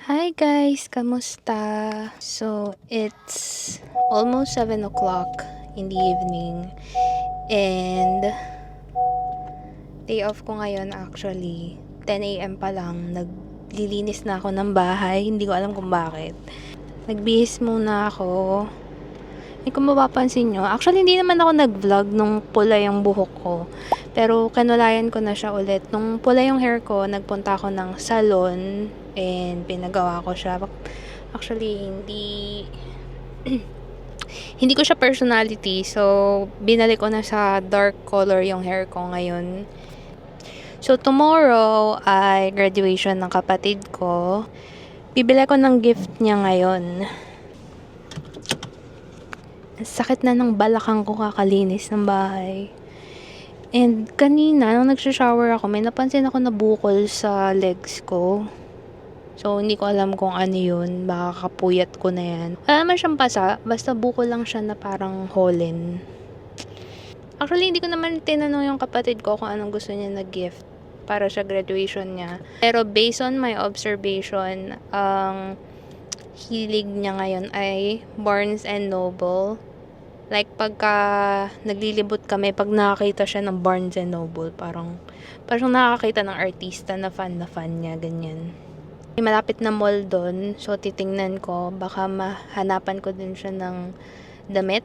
Hi guys, kamusta? So, it's almost 7 o'clock in the evening and day off ko ngayon actually. 10 a.m. pa lang, naglilinis na ako ng bahay, hindi ko alam kung bakit. Nagbihis muna ako. Kung mapapansin nyo, actually hindi naman ako nag-vlog nung pula yung buhok ko. Pero kanulayan ko na siya ulit. Nung pula yung hair ko, nagpunta ako ng salon and pinagawa ko siya. Actually, hindi ko siya personality. So, binalik ko na sa dark color yung hair ko ngayon. So, tomorrow ay graduation ng kapatid ko. Bibili ko ng gift niya ngayon. Sakit na ng balakang ko kakalinis ng bahay. And kanina, nung nagsha-shower ako, may napansin ako na bukol sa legs ko. So, hindi ko alam kung ano yun. Baka kapuyat ko na yan. Wala naman siyang pasa. Basta bukol lang siya na parang holen. Actually, hindi ko naman tinanong yung kapatid ko kung anong gusto niya na gift para sa graduation niya. Pero based on my observation, ang hilig niya ngayon ay Barnes and Noble. Like, pagka naglilibot kami, pag nakakita siya ng Barnes and Noble, parang nakakakita ng artista na fan niya, ganyan. May malapit na mall doon, so titingnan ko, baka mahanapan ko din siya ng damit.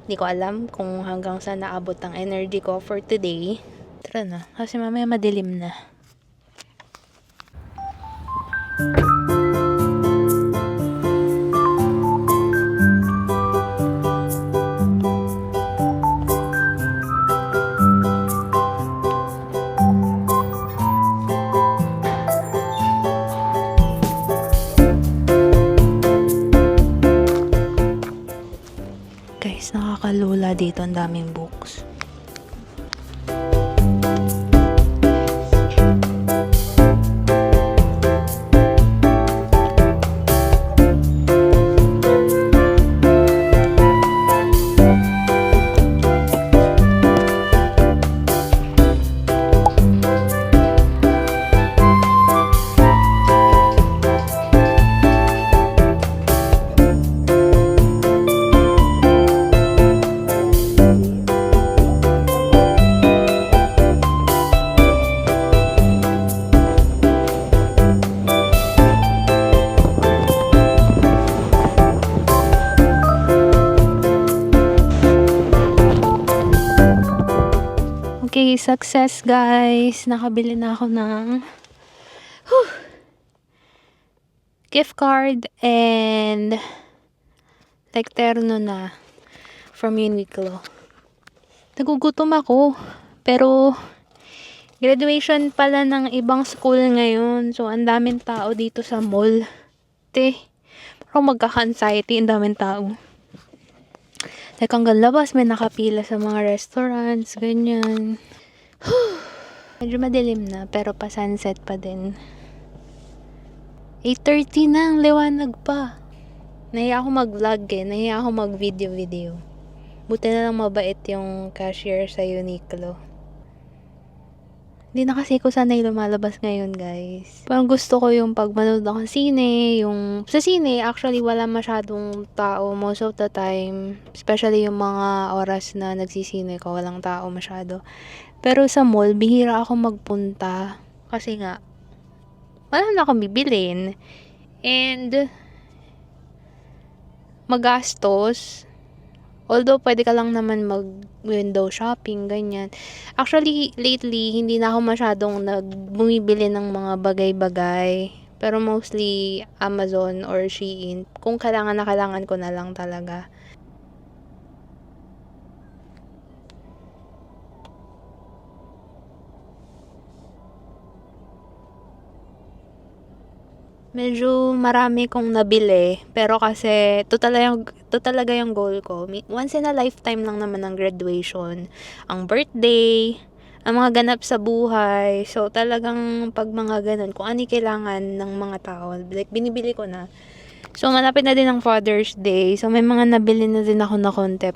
Hindi ko alam kung hanggang saan naabot ang energy ko for today. Tara na, kasi mamaya madilim na. Guys, nakakalula dito, ang daming books. Okay, success guys. Nakabili na ako ng gift card and like terno na from Uniqlo. Nagugutom ako. Pero graduation pala ng ibang school ngayon. So, ang daming tao dito sa mall. Parang magkaka-anxiety, ang daming tao. Like, hanggang labas, may nakapila sa mga restaurants, ganyan. Medyo madilim na, pero pa sunset pa din. 8:30 na, ang liwanag pa. Nahiya ako mag-vlog nahiya ako mag-video. Buti na lang mabait yung cashier sa Uniqlo. Hindi na kasi ko sanay lumalabas ngayon, guys. Parang gusto ko yung pag manood ako sa sine, sa sine, actually, wala masyadong tao most of the time. Especially yung mga oras na nagsisine ko, walang tao masyado. Pero sa mall, bihira ako magpunta. Kasi nga, wala na akong bibilin. And, magastos. Although, pwede ka lang naman mag-window shopping, ganyan. Actually, lately, hindi na ako masyadong bumibili ng mga bagay-bagay. Pero mostly, Amazon or Shein. Kung kailangan na kailangan ko na lang talaga. Medyo marami kong nabili, pero kasi ito talaga yung goal ko. Once in a lifetime lang naman ang graduation, ang birthday, ang mga ganap sa buhay. So, talagang pag mga ganun, kung ano kailangan ng mga tao, like binibili ko na. So, malapit na din ang Father's Day. So, may mga nabili na din ako na konti.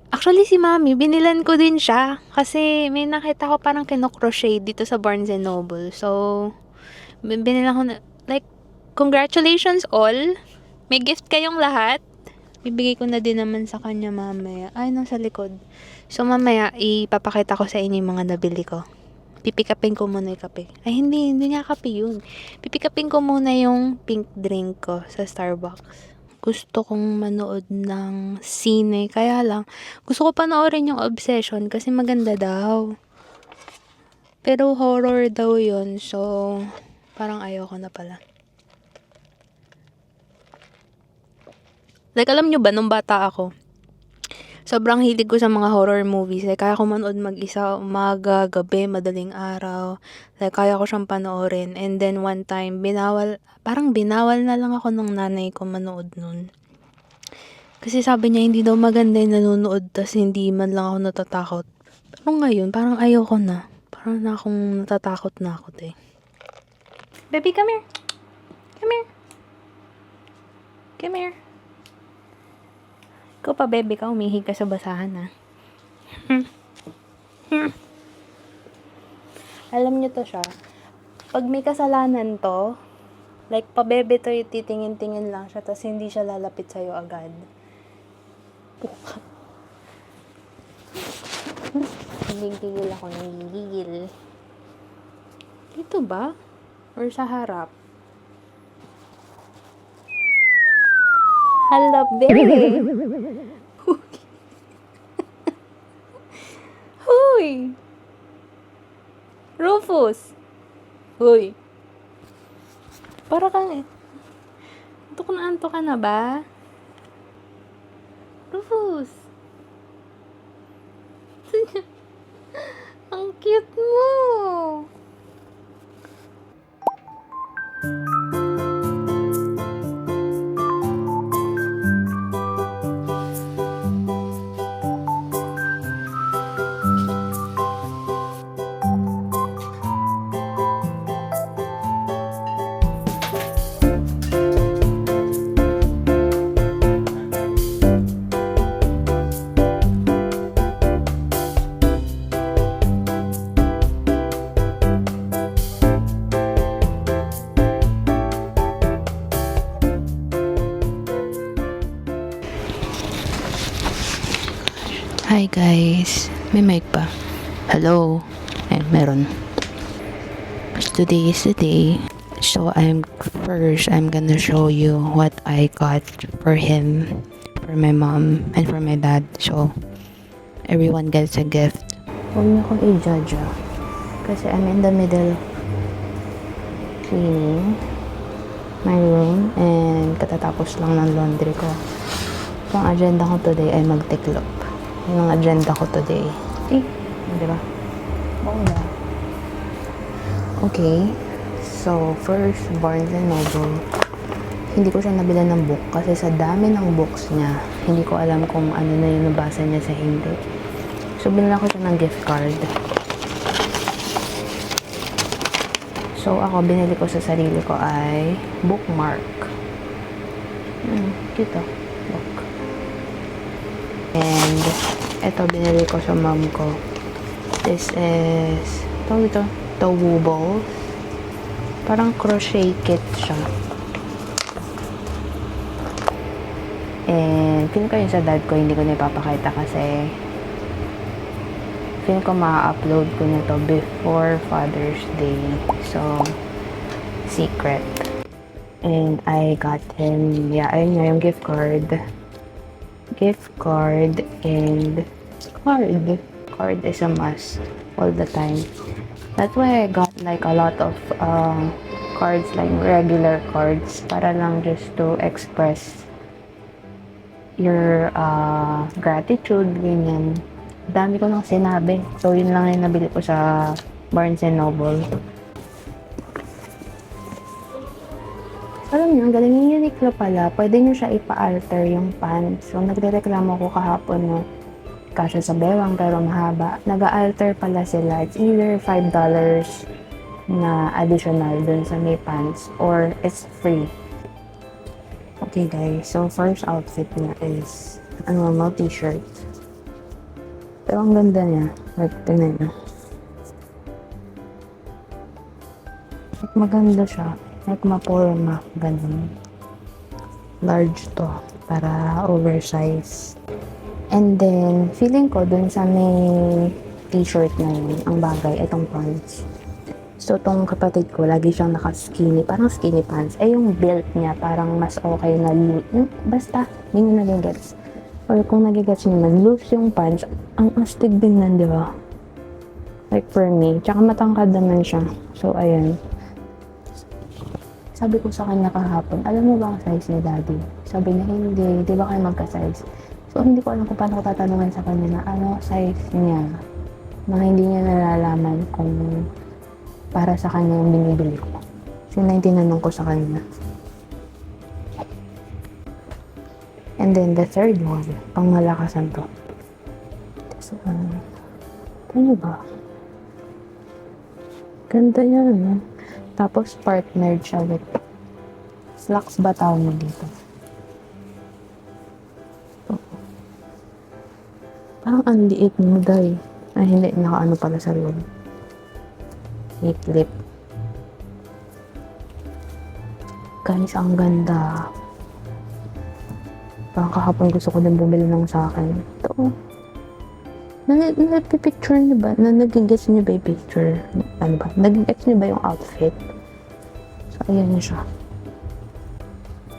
Actually, si Mami, binilan ko din siya. Kasi may nakita ko parang kinocrochet dito sa Barnes and Noble. So, binilan ko na, Like, congratulations all. May gift kayong lahat. Bibigay ko na din naman sa kanya mamaya. Ay, nasa likod. So, mamaya, ipapakita ko sa inyo yung mga nabili ko. Pipikapin ko muna yung kape. Ay, hindi nga kape yun. Pipikapin ko muna yung pink drink ko sa Starbucks. Gusto kong manood ng sine. Kaya lang, gusto ko panoorin yung Obsession kasi maganda daw. Pero horror daw yun. So, parang ayoko na pala. Like, alam nyo ba, nung bata ako, sobrang hilig ko sa mga horror movies. Like, kaya ko manood mag-isa, umaga, gabi, madaling araw. Like, kaya ko siyang panoorin. And then, one time, parang binawal na lang ako ng nanay ko manood nun. Kasi sabi niya, hindi daw maganda yung nanonood, tas hindi man lang ako natatakot. Pero ngayon, parang ayoko na. Parang na akong natatakot na ako, eh. Baby, come here. Come here. Come here. Ikaw pa, baby ka, umihig ka sa basahan, ha. Alam niyo to siya. Pag may kasalanan to, like, pa-bebe to, titingin-tingin lang siya, tapos hindi siya lalapit sa'yo agad. Tigil ako, nanggigigil. Dito ba? Or sa harap? Hala, baby! Huy! Rufus! Huy! Para kang... Antok ka na ba? Rufus! Ang cute mo! Hi guys, may mic pa. Hello. Meron. Today is the day. So I'm gonna show you what I got for him, for my mom, and for my dad. So everyone gets a gift. Huwag niyo akong i-judge, kasi I'm in the middle cleaning my room and katatapos lang ng laundry ko. So ang agenda ko today ay magtiklop. Yung agenda ko today. Diba? Okay. So, first, Barnes & Noble. Hindi ko siya nabila ng book kasi sa dami ng books niya, hindi ko alam kung ano na yung nabasa niya sa hindi. So, binila ko siya ng gift card. So, ako, binili ko sa sarili ko ay bookmark. Cute oh. Book. And, ito, binili ko sa mom ko. This is, Towubles. Parang crochet kit siya. And, feeling ko yun sa dad ko, hindi ko na ipapakita kasi feeling ko ma-upload ko na to before Father's Day. So, secret. And, I got him, ayun nga yung gift card. And card is a must all the time. That's why I got like a lot of cards, like regular cards, para lang just to express your gratitude, ganyan. Dami ko nang sinabi. So, yun lang yung nabili ko sa Barnes & Noble. Alam niyo, ang galing yung Uniqlo pala. Pwede niyo siya ipa-alter yung pants. So, nagrereklamo ko kahapon na kasya sa bewang pero mahaba. Nag-alter pala sila. It's either $5 na additional dun sa may pants or it's free. Okay guys, so first outfit niya is a normal t-shirt. Pero ang ganda niya. Like, tingnan niyo. Like, maganda siya. Like maporma, ganun. Large to, para oversize. And then, feeling ko dun sa may t-shirt na yun, ang bagay, itong pants. So, tong kapatid ko, lagi siyang naka-skinny, parang skinny pants. Eh, yung belt niya, parang mas okay na loose. Basta, hindi nyo nagigets. Or kung nagigets nyo man, loose yung pants, ang astig din nan, di ba? Like for me. Tsaka matangkad naman siya. So, ayan. Sabi ko sa kanya kahapon, alam mo ba ang size ni daddy? Sabi niya, hindi. Di ba kayo magka-size? So, hindi ko alam kung paano ko tatanungin sa kanya na ano size niya. Na hindi niya nalalaman kung para sa kanya yung binibili ko. So, na yung tinanong ko sa kanya. And then, the third one, pang malakasan to. So, ano ba? Ganda niya, no? Tapos, partnered siya with slacks ba tawag mo dito? Parang ang liit mo, day. Ay, hindi. Nakaano pala sa loob. Lip. Guys, ang ganda. Parang kahapon gusto ko din bumili ng sa akin. Ito. Nagpipicture niyo ba? Nagigets niyo ba yung picture? Ano ba? Nagigets niyo ba yung outfit? So, ayan na siya.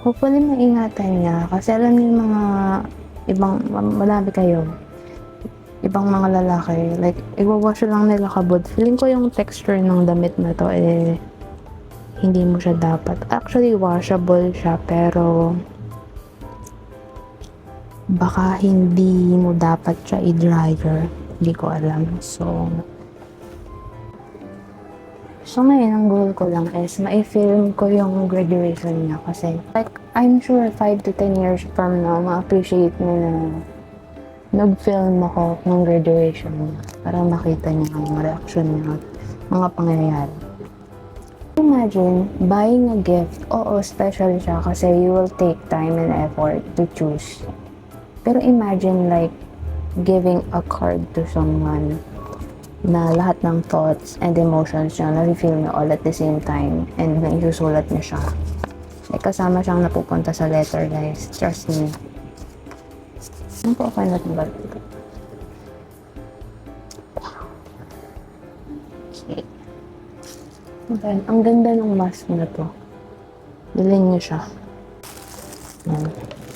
Hopefully, maingatan niya. Kasi alam niyo yung mga ibang, marami kayo. Ibang mga lalaki. Like, iwawash lang nila kabod. Feeling ko yung texture ng damit na to, hindi mo siya dapat. Actually, washable siya, pero baka hindi mo dapat siya i-dryer. Hindi ko alam. So ngayon, ang goal ko lang is ma-film ko yung graduation niya. Kasi, like, I'm sure 5 to 10 years from now, ma-appreciate mo na nag-film ako ng graduation niya. Para makita niya ang reaction niya at mga pangyayari. Imagine, buying a gift. Oo, special siya kasi you will take time and effort to choose. Pero imagine like giving a card to someone na lahat ng thoughts and emotions niya na-feel niya all at the same time and naisusulat niya siya. Like kasama siyang napupunta sa letter, guys. Trust me. Ano po ako natin ba? Okay. Okay. Ang ganda ng mask na to. Bilhin niyo siya.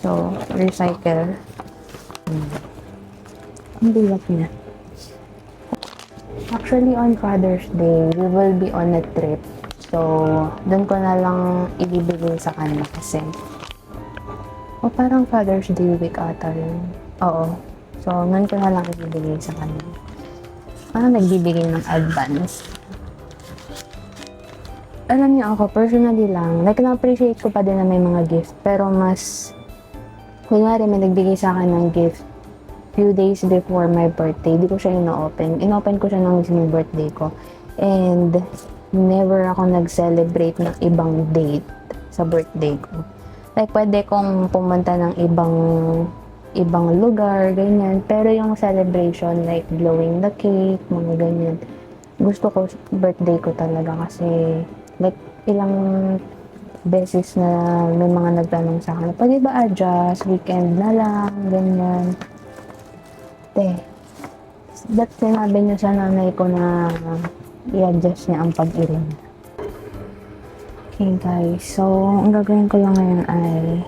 So, recycle. Ang bilat niya. Actually, on Father's Day, we will be on a trip. So, doon ko na lang ibibigay sa kanya kasi parang Father's Day week ata yun. Oo. So, doon ko na lang ibibigay sa kanya. Parang nagbibigay ng advance. Alam niyo ako, personally lang, like, na-appreciate ko pa din na may mga gift, pero mas kunwari, may nagbigay sa akin ng gift few days before my birthday. Di ko siya ino-open. In-open ko siya ng mismong birthday ko. And never ako nag-celebrate ng ibang date sa birthday ko. Like, pwede kong pumunta ng ibang lugar, ganyan. Pero yung celebration, like blowing the cake, mga ganyan. Gusto ko, birthday ko talaga kasi like, ilang beses na may mga nagtanong sa akin, pwede ba adjust, weekend na lang, ganyan. That sinabi niya sa nanay ko na i-adjust niya ang pag-iring. Okay guys, so ang gagawin ko lang ngayon ay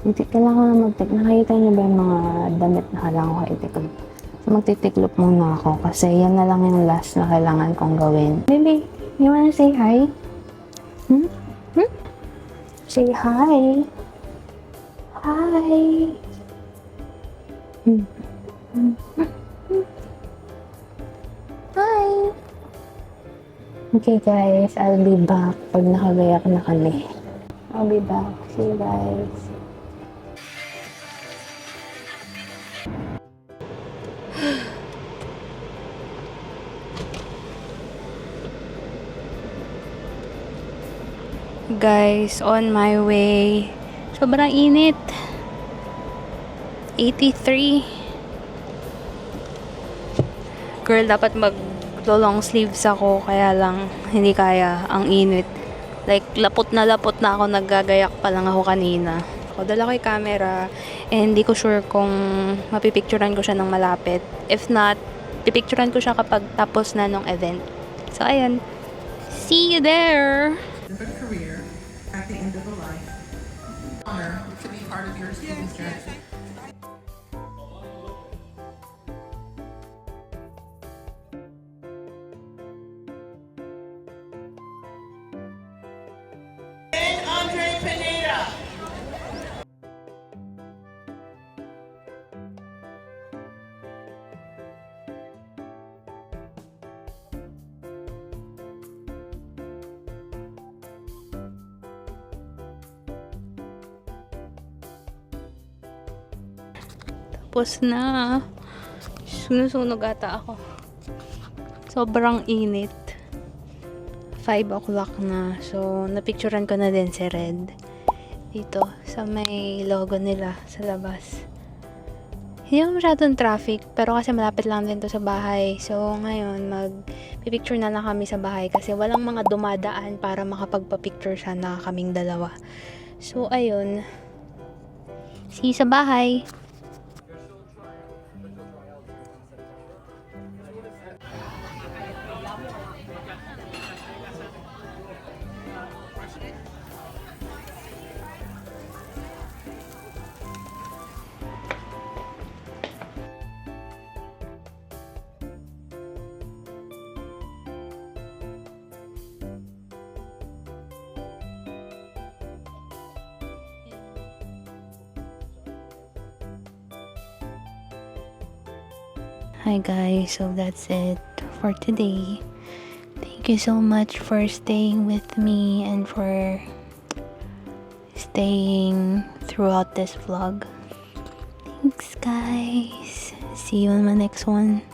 kailangan ko nakikita niyo ba yung mga damit na kailangan ko itiklop. So magtitiklop muna ako kasi yan na lang yung last na kailangan kong gawin. Baby, you wanna say hi? Say hi. Hi. Hi. Okay guys, I'll be back pag nakagayak na kami. I'll be back. See you guys. Guys, on my way. Sobrang init. 83. Girl, dapat mag long sleeves ako, kaya lang hindi kaya, ang init. Like, lapot na ako, naggagayak pa lang ako kanina. Ako, dala ko yung camera, and hindi ko sure kung mapipicturan ko siya ng malapit. If not, pipicturan ko siya kapag tapos na nung event. So, ayun. See you there! The career at the end of a life. Honor to be part of your student's journey. Andre Pineda. Tapos na. Sunog ata ako. Sobrang init. 5 o'clock na. So, napicturan ko na din si Red. Dito, sa may logo nila sa labas. Hindi naman masyadong traffic, pero kasi malapit lang din to sa bahay. So, ngayon, mag-picture na lang kami sa bahay kasi walang mga dumadaan para makapagpa-picture siya na kaming dalawa. So, ayun. See you sa bahay. Hi guys, so that's it for today. Thank you so much for staying with me and for staying throughout this vlog. Thanks guys. See you on my next one.